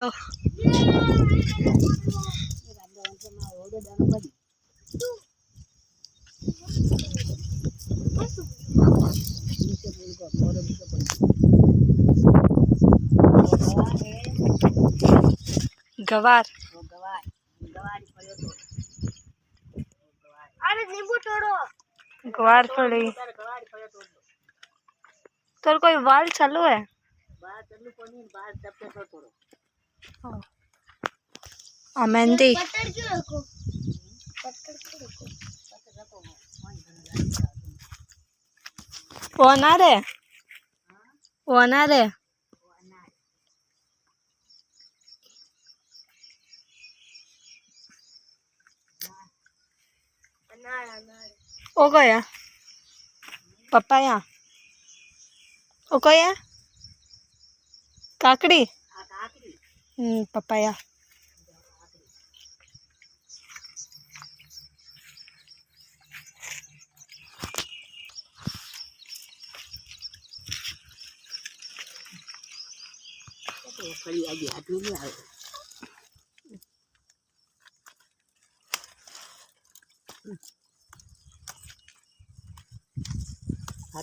गवार अरे नींबू तोड़ो गवार पड़ी तो कोई वाल चालू है मेहंदी पत्थर क्यों रखो वो ना रे ओ गया पपाया ओ गया काकड़ी पपाया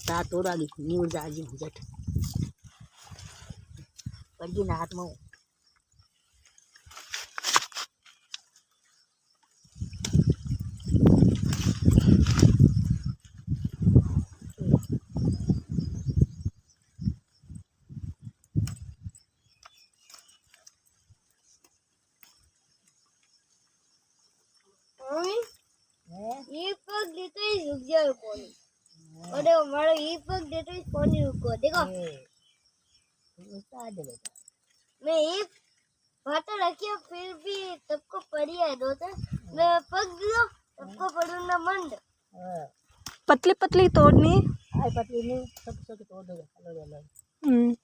हाथ तोड़ा दी न्यूज जाजी जट पड़ी ना हाथ में ये पग देते ही रुक जाओ पानी अरे हमारा ये पग देते ही पानी रुको देखो मैं एक भाटा रखी फिर भी सबको पड़ी है दोस्त मैं पग दियो सबको पड़ू ना मंड पतली पतली तोड़नी आई पतली नहीं सब तोड़ दो अलग अलग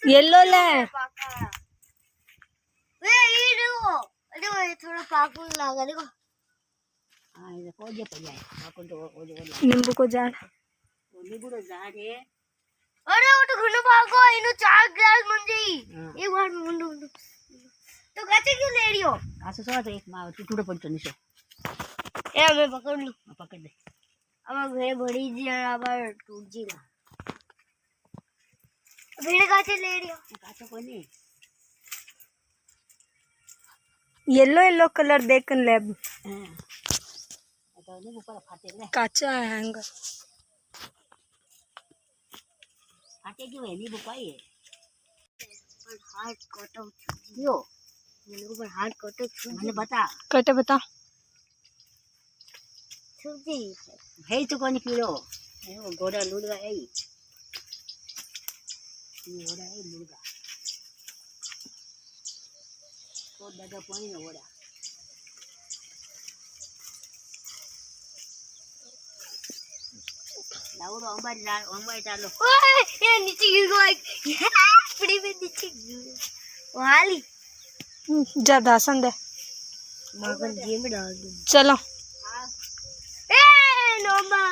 येलो ले वे ये देखो अरे ये थोड़ा पाकुल लगा देखो हां ये कोजे पड़ जाए पाकुल तो कोजे नींबू को झाड़ नींबू रो झाड़ है अरे वो तो घुनो भागो इनो 4 ग्लास मंजी एक बार मुंडू तो कैसे क्यों ले रही हो कासे सो तो एक मां टूटो पड़तो निशो ए मैं पकड़ लूं पकड़ दे अब घरे बड़ी जी आवर टूट जी ना भीड़ कैसे ले रही हो कासे कोई नहीं येलो येलो कलर देख ले हां तो नहीं ऊपर फाटे ले काचा है हैंगर फाटे क्यों है नहीं बुपाई है पर हार्ट कट आउट क्यों मेरे ऊपर हार्ट कट आउट मैंने बता कटे बता छुपी है तो कोनी कीड़ो वो गोड़ा लुड़गा है ये गोड़ा है लुड़गा तो दादा पानी में गोड़ा लाउरो अंबाई डालो ओए ये नीचे गिर गया पड़ी में नीचे गिर वाली जा दासन दे मगन जी में डाल दूं चलो ए नोमा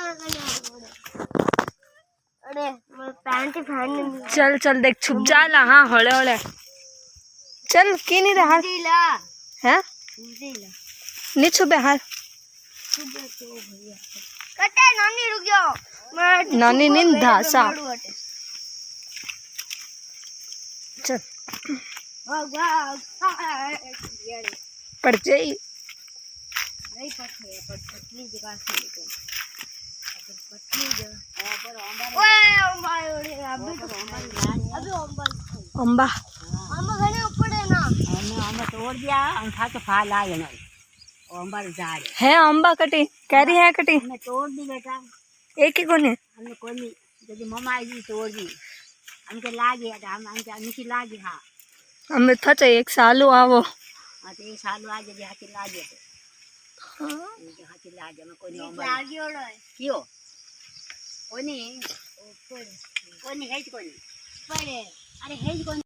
अरे मैं पैंट ही पहन चल चल देख छुप जा ला हाँ हौले हौले चल की नहीं रहा दिला है दिला नहीं छुपे हाल कटे नानी रुक जाओ मैं नानी नींद धासा चल पड़ जाई नहीं पटनी पर पटनी जगह से लेकर अगर पटनी जगह पर ओए अम्बाई अभी अंबा अम्बा घने ऊपर है ना हमने तोड़ दिया उठा के फाल आए ना अंबा झाड़ है अंबा कटी कैरी है कटी हमने तोड़ दी बेटा एक ही कोने हमने कोई नहीं jadi mama આવી તોડી આમ કે લાગે આમ આમ કે નથી લાગે હા અમે થતા એક સાલું આવો હા તો એ સાલું આજે જે હાથી લાગે તો હાથી લાગે અમે કોઈ લાગ્યો લો કયો કોની કોની હેજ કોની પડે અરે હેજ કોની